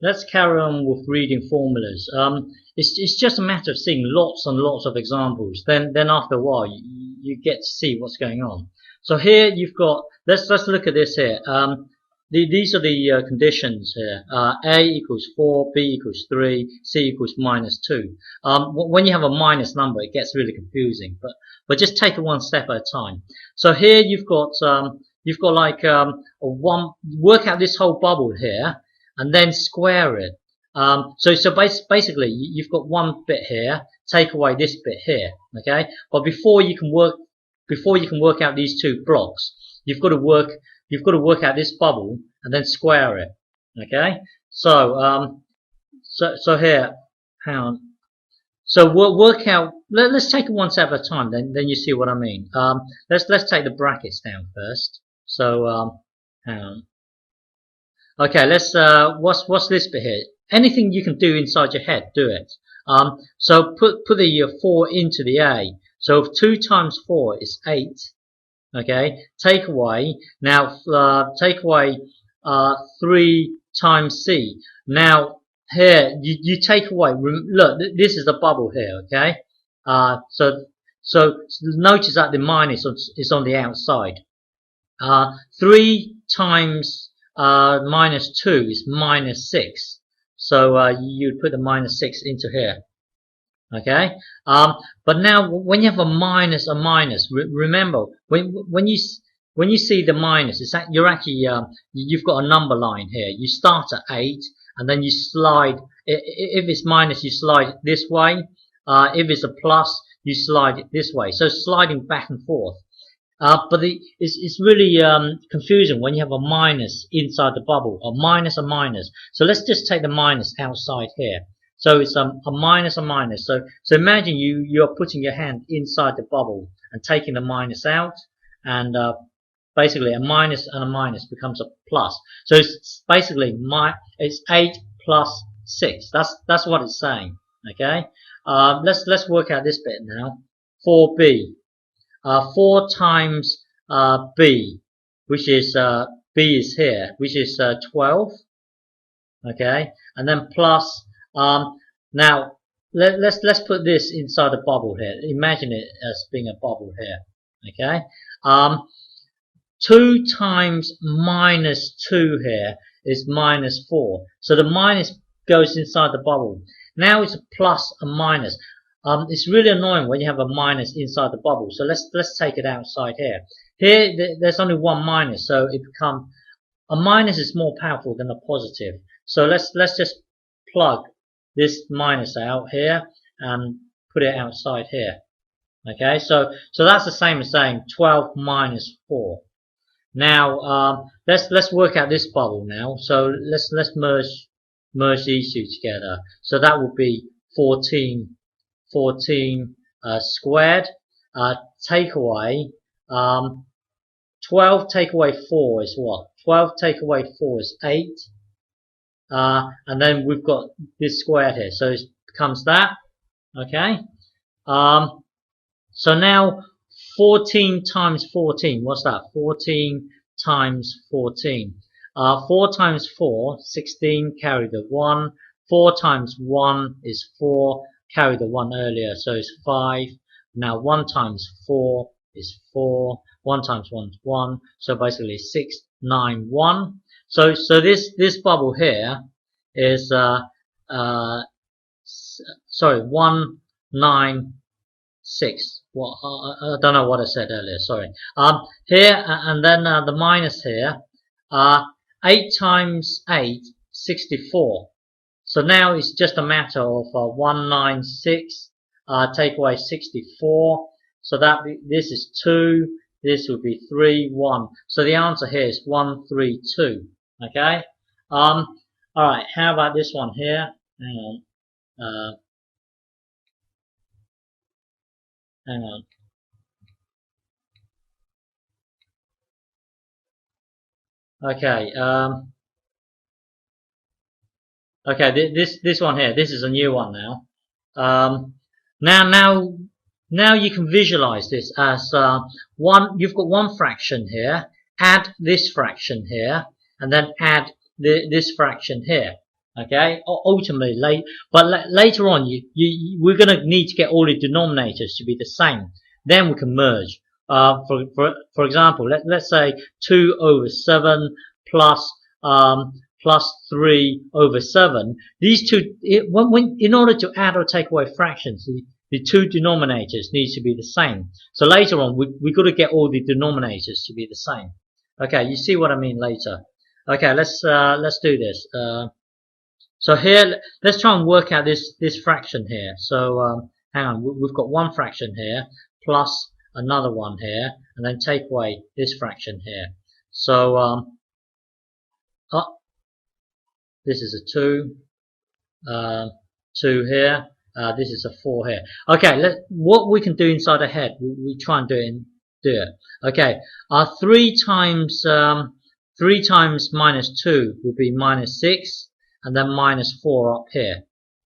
let's carry on with reading formulas. It's just a matter of seeing lots and lots of examples. Then after a while, you get to see what's going on. So here you've got, let's look at this here. These are the conditions here. A equals 4, B equals 3, C equals -2. When you have a minus number, it gets really confusing. But just take it one step at a time. So here you've got like work out this whole bubble here, and then square it. So basically, you've got one bit here. Take away this bit here. Okay. But before you can work out these two blocks, you've got to work out this bubble and then square it. Okay. So so here, hang on. So we'll work out. Let's take it one step at a time. Then you see what I mean. Let's take the brackets down first. So hang on. Okay. Let's what's this bit here? Anything you can do inside your head, do it. So put the 4 into the A. So if 2 times 4 is 8. Okay, take away, now take away 3 times C. Now here, you take away, look, this is the bubble here, okay? So notice that the minus is on the outside. 3 times -2 is -6. So you'd put the -6 into here. Okay, but now when you have a minus, remember when you see the minus, you're actually you've got a number line here. You start at 8, and then you slide. If it's minus, you slide this way. If it's a plus, you slide it this way. So sliding back and forth. But it's really confusing when you have a minus inside the bubble. A minus. So let's just take the minus outside here. So it's a minus. So imagine you're putting your hand inside the bubble and taking the minus out, and basically a minus and a minus becomes a plus. So it's basically it's 8 plus 6. That's what it's saying. Okay. Let's work out this bit now. 4b. 4 times b, which is b is here, which is 12. Okay, and then plus. Now let's put this inside a bubble here. Imagine it as being a bubble here. Okay. 2 times -2 here is -4. So the minus goes inside the bubble. Now it's a plus and minus. It's really annoying when you have a minus inside the bubble. So let's take it outside here. Here there's only one minus, so it becomes a minus is more powerful than a positive. So let's just plug this minus out here and put it outside here. Okay, so that's the same as saying 12 minus 4. Now let's work out this bubble now. So let's merge these two together. So that would be 14 squared. Take away 12 take away 4 is what? 12 take away 4 is 8. And then we've got this squared here, so it becomes that. Okay. So now 14 times 14, what's that? 14 times 14. 4 times 4, 16, carry the 1. 4 times 1 is 4, carry the 1 earlier, so it's 5. Now 1 times 4 is 4. 1 times 1 is 1. So basically 6, 9, 1. So this bubble here is 1, 9, 6. Well, I don't know what I said earlier. Sorry. Here and then the minus here. 8 times 8, 64. So now it's just a matter of 196. Take away 64. So this is 2. This would be 3, 1. So the answer here is 132. Okay. Alright, how about this one here? Hang on. Hang on. Okay. Okay. This one here. This is a new one now. Now you can visualize this as one. You've got one fraction here. Add this fraction here, and then add this fraction here. Okay, ultimately, later on, we're going to need to get all the denominators to be the same. Then we can merge. For example, let's say 2 over 7 plus plus 3 over 7. These two, in order to add or take away fractions, the two denominators need to be the same. So later on, we've got to get all the denominators to be the same. Okay, you see what I mean later. Okay, let's do this. So here, let's try and work out this fraction here. So hang on, we've got one fraction here plus another one here, and then take away this fraction here. So this is a 2, 2 here. This is a 4 here. Okay, what we can do inside our head, we try and do it. Okay, 3 times minus 2 will be minus 6. And then minus 4 up here.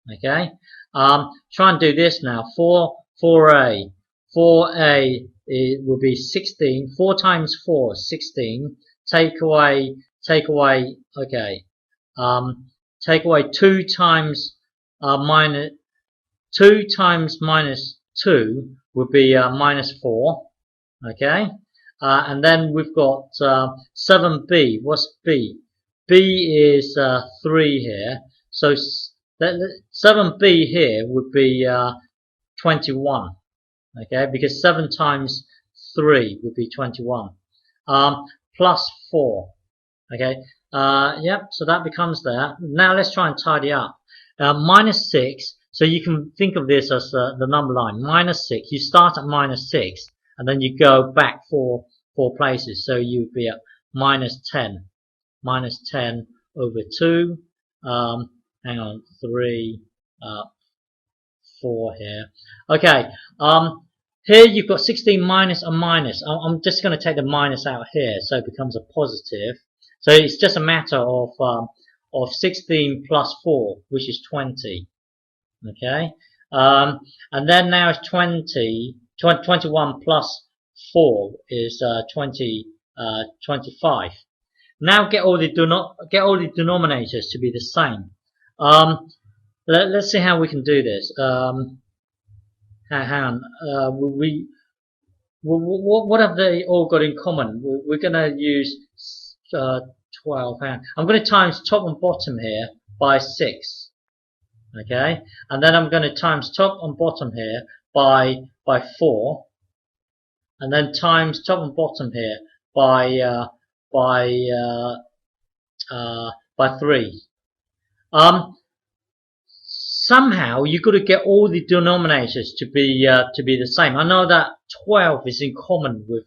Okay. Try and do this now. 4a. 4a will be 16. 4 times 4 is 16. Take away. Okay. Take away 2 times minus 2 would be minus 4. Okay. And then we've got 7b. What's b? B is 3 here, so 7b here would be 21, okay, because 7 times 3 would be 21, plus 4, okay, yep, so that becomes there. Now let's try and tidy up. Minus 6, so you can think of this as the number line, minus 6, you start at minus 6, and then you go back four places, so you'd be at minus 10. Minus 10 over 2, hang on, 3, 4 here. Okay, here you've got 16 minus a minus. I'm just going to take the minus out here, so it becomes a positive. So it's just a matter of 16 plus 4, which is 20. Okay, and then now it's 21 plus 4 is 25. Now get all the denominators to be the same. Let's see how we can do this. Hang on. What have they all got in common? We're going to use 12. Hang on. I'm going to times top and bottom here by 6. Okay, and then I'm going to times top and bottom here by 4, and then times top and bottom here by 3. Somehow you've got to get all the denominators to be the same. I know that 12 is in common with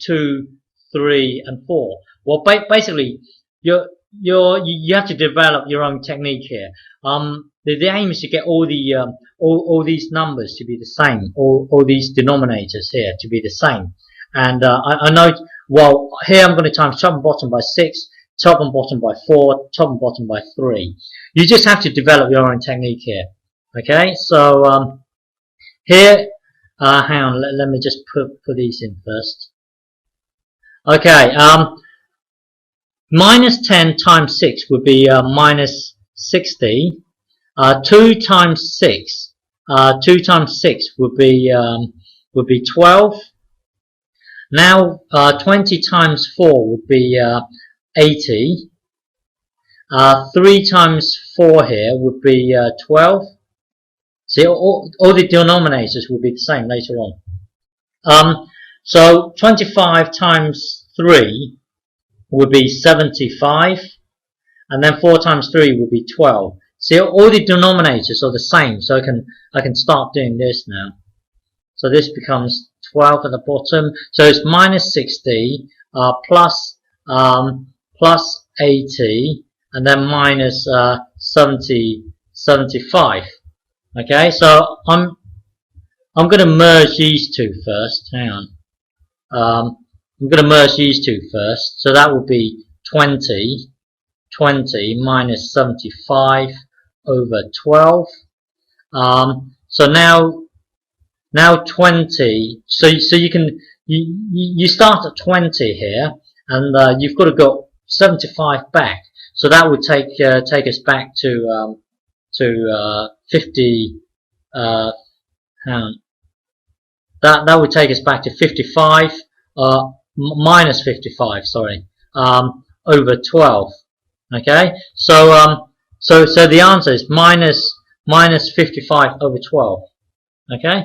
2, 3, and 4. Well, basically, you have to develop your own technique here. The aim is to get all these numbers to be the same, all these denominators here to be the same. And I know. Well, here I'm going to times top and bottom by 6, top and bottom by 4, top and bottom by 3. You just have to develop your own technique here. Okay, so here, hang on, let me just put these in first. Okay, minus 10 times 6 would be minus 60. 2 times 6 would be 12. Now, 20 times 4 would be 80. 3 times 4 here would be 12. See, all the denominators will be the same later on. So 25 times 3 would be 75. And then 4 times 3 would be 12. See, all the denominators are the same, so I can start doing this now. So this becomes 12 at the bottom, so it's minus 60 plus 80, and then minus 75. Okay, so I'm going to merge these two first. Hang on, I'm going to merge these two first. So that will be 20 minus 75 over 12. So now 20, so you start at 20 here, and you've got to go 75 back. So that would take us back to 50. Hang on. That would take us back to 55 minus 55. Sorry, over 12. Okay, so so the answer is minus 55 over 12. Okay.